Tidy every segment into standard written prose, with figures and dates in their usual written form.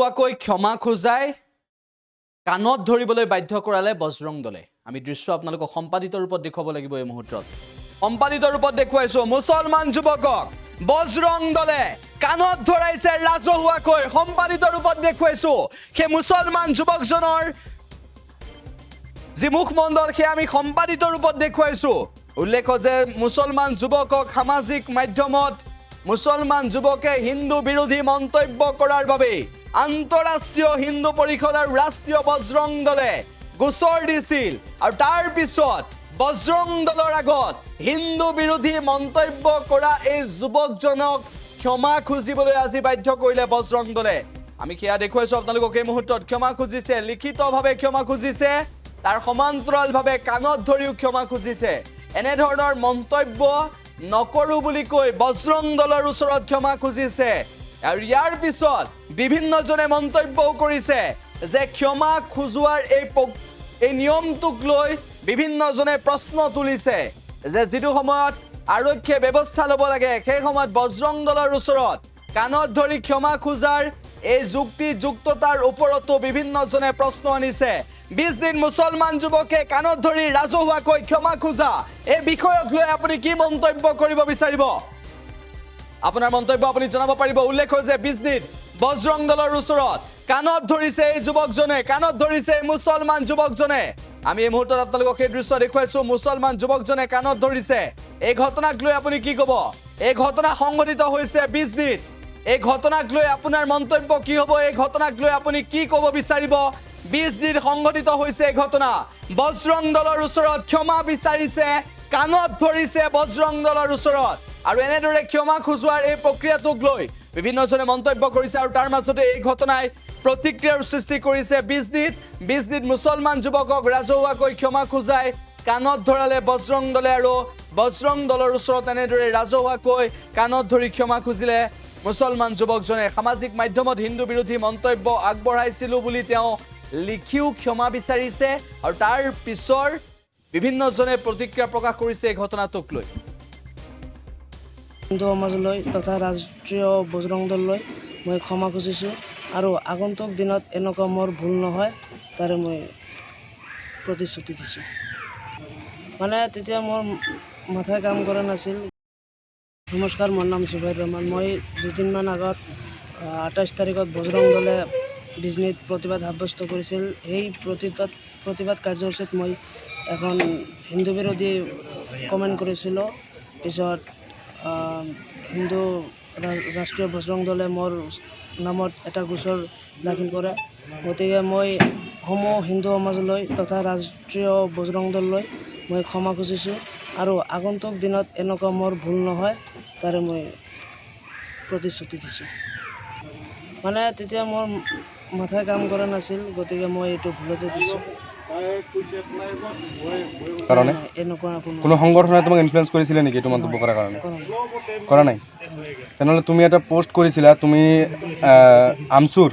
ৰাজহুৱাকৈ ক্ষমা খোজাই কাণত ধৰিবলৈ বাধ্য কৰালে বজৰং দলে আমি দৃশ্য আপোনালোকক সম্পাদিত ৰূপত দেখুৱাব লাগিব এই মুহূৰ্তত সম্পাদিত ৰূপত দেখুৱাইছো মুছলমান যুৱকক বজৰং দলে কাণত ধৰাইছে ৰাজহুৱাকৈ সম্পাদিত ৰূপত দেখুৱাইছো সেই মুছলমান যুৱকজনৰ যি মুখমণ্ডল সেই আমি সম্পাদিত ৰূপত দেখুৱাইছো উল্লেখ যে মুছলমান যুৱকক সামাজিক মাধ্যমত মুছলমান যুৱকে হিন্দু বিৰোধী মন্তব্য কৰাৰ বাবে আন্তঃৰাষ্ট্ৰীয় হিন্দু পৰিষদ আৰু ৰাষ্ট্ৰীয় বজৰং দলে গোচৰ দিছিল আৰু তাৰ পিছত বজৰং দলৰ আগত হিন্দু বিৰোধী মন্তব্য কৰা এই যুৱকজনক ক্ষমা খুজিবলৈ আজি বাধ্য কৰিলে বজৰং দলে আমি কিয়া দেখুৱাইছো আপোনালোকক এই মুহূৰ্তত ক্ষমা খুজিছে লিখিতভাৱে ক্ষমা খুজিছে তাৰ সমান্তৰালভাৱে কাণত ধৰিও ক্ষমা খুজিছে এনে ধৰণৰ মন্তব্য নকৰো বুলি কৈ বজৰং দলৰ ওচৰত ক্ষমা খুজিছে আৰু ইয়াৰ পিছত বিভিন্নজনে মন্তব্যও কৰিছে যে ক্ষমা খুজোৱাৰ এই নিয়মটোক লৈ বিভিন্নজনে প্ৰশ্ন তুলিছে যে যিটো সময়ত আৰক্ষীয়ে ব্যৱস্থা ল'ব লাগে সেই সময়ত বজৰং দলৰ ওচৰত কাণত ধৰি ক্ষমা খোজাৰ এই যুক্তিযুক্ততাৰ ওপৰতো বিভিন্নজনে প্ৰশ্ন আনিছে 20 দিন মুছলমান যুৱকে কাণত ধৰি ৰাজহুৱাকৈ ক্ষমা খোজা এই বিষয়ক লৈ আপুনি কি মন্তব্য কৰিব বিচাৰিব আপোনাৰ মন্তব্য আপুনি জনাব পাৰিব উল্লেখ হৈছে 20 দিন বজৰং দলৰ ওচৰত কাণত ধৰিছে এই যুৱকজনে কাণত ধৰিছে মুছলমান যুৱকজনে আমি এই মুহূৰ্তত আপোনালোকক এই দৃশ্য দেখুৱাইছো মুছলমান যুৱকজনে কাণত ধৰিছে এই ঘটনাক লৈ আপুনি কি ক'ব এই ঘটনা সংঘটিত হৈছে 20 দিন এই ঘটনাক লৈ আপোনাৰ মন্তব্য কি হ'ব এই ঘটনাক লৈ আপুনি কি ক'ব বিচাৰিব 20 দিন সংঘটিত হৈছে এই ঘটনা বজৰং দলৰ ওচৰত ক্ষমা বিচাৰিছে কাণত ধৰিছে বজৰং দলৰ ওচৰত আৰু এনেদৰে ক্ষমা খুজোৱাৰ এই প্ৰক্ৰিয়াটোক লৈ বিভিন্নজনে মন্তব্য কৰিছে আৰু তাৰ মাজতে এই ঘটনাই প্ৰতিক্ৰিয়াৰ সৃষ্টি কৰিছে 20 দিন মুছলমান যুৱকক ৰাজহুৱাকৈ ক্ষমা খুজাই কাণত ধৰালে বজৰং দলে আৰু বজৰং দলৰ ওচৰত এনেদৰে ৰাজহুৱাকৈ কাণত ধৰি ক্ষমা খুজিলে মুছলমান যুৱকজনে সামাজিক মাধ্যমত হিন্দু বিৰোধী মন্তব্য আগবঢ়াইছিল বুলি তেওঁ লিখিও ক্ষমা বিচাৰিছে আৰু তাৰ পিছৰ বিভিন্নজনে প্ৰতিক্ৰিয়া প্ৰকাশ কৰিছে এই ঘটনাটোক লৈ হিন্দু সমাজলৈ তথা ৰাষ্ট্ৰীয় বজৰং দললৈ মই ক্ষমা খুজিছোঁ আৰু আগন্তুক দিনত এনেকুৱা মোৰ ভুল নহয় তাৰে মই প্ৰতিশ্ৰুতি দিছোঁ মানে তেতিয়া মোৰ মাথায় কাম কৰা নাছিল নমস্কাৰ মোৰ নাম জুবাইৰ ৰহমান মই 2 দিনমান আগত 28 তাৰিখত বজৰং দলে বিজনীত প্ৰতিবাদ সাব্যস্ত কৰিছিল সেই প্ৰতিবাদ কাৰ্যসূচীত মই এখন হিন্দু বিৰোধী কমেণ্ট কৰিছিলোঁ পিছত হিন্দু ৰাষ্ট্ৰীয় বজৰং দলে মোৰ নামত এটা গোচৰ দাখিল কৰে গতিকে মই সমূহ হিন্দু সমাজলৈ তথা ৰাষ্ট্ৰীয় বজৰং দললৈ মই ক্ষমা খুজিছোঁ আৰু আগন্তুক দিনত এনেকুৱা মোৰ ভুল নহয় তাৰে মই প্ৰতিশ্ৰুতি দিছোঁ মানে তেতিয়া মোৰ মাথায় কাম কৰা নাছিল গতিকে মই এইটো ভুলতে দিছোঁ কাৰণে এনেকুৱা কোনো সংগঠনে তোমাক ইনফ্লুয়েন্স কৰিছিলে নেকি এইটো মন্তব্য কৰাৰ কাৰণে কৰা নাই তেনেহ'লে তুমি এটা পোষ্ট কৰিছিলা তুমি আমচুৰ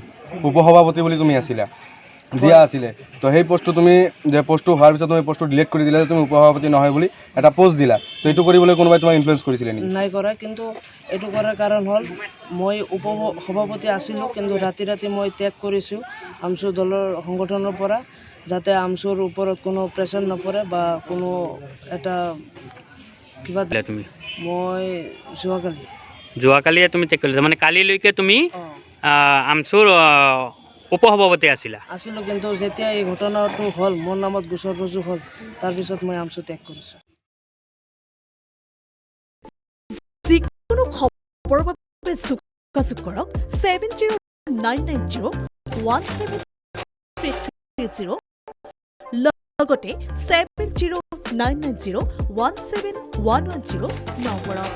উপসভাপতি বুলি তুমি আছিলা দিয়া আছিলে তো সেই পোষ্টটো তুমি যে পোষ্টটো হোৱাৰ পিছত তুমি পোষ্টটো ডিলিট কৰি দিলা যে তুমি উপসভাপতি নহয় বুলি এটা পোষ্ট দিলা তো এইটো কৰিবলৈ কোনোবাই তোমাক ইনফ্লুয়েন্স কৰিছিলে নেকি নাই কৰা কিন্তু এইটো কৰাৰ কাৰণ হ'ল মই উপসভাপতি আছিলোঁ কিন্তু ৰাতি মই ত্যাগ কৰিছোঁ আমচুৰ দলৰ সংগঠনৰ পৰা যাতে আমচুৰ ওপৰত কোনো প্ৰেছাৰ নপৰে বা কোনো এটা কিবা তুমি মই যোৱাকালিয়ে তুমি ত্যাগ কৰিলা মানে কালিলৈকে তুমি আমচুৰ উপসভাপতি আছিলা আছিলোঁ কিন্তু যেতিয়া এই ঘটনাটো হ'ল মোৰ নামত গোচৰ ৰুজু হ'ল তাৰপিছত মই আমচু ত্যাগ কৰিছোঁ যিকোনো খবৰৰ বাবে যোগাযোগ কৰক 7099017330 লগতে 7099017110 নম্বৰত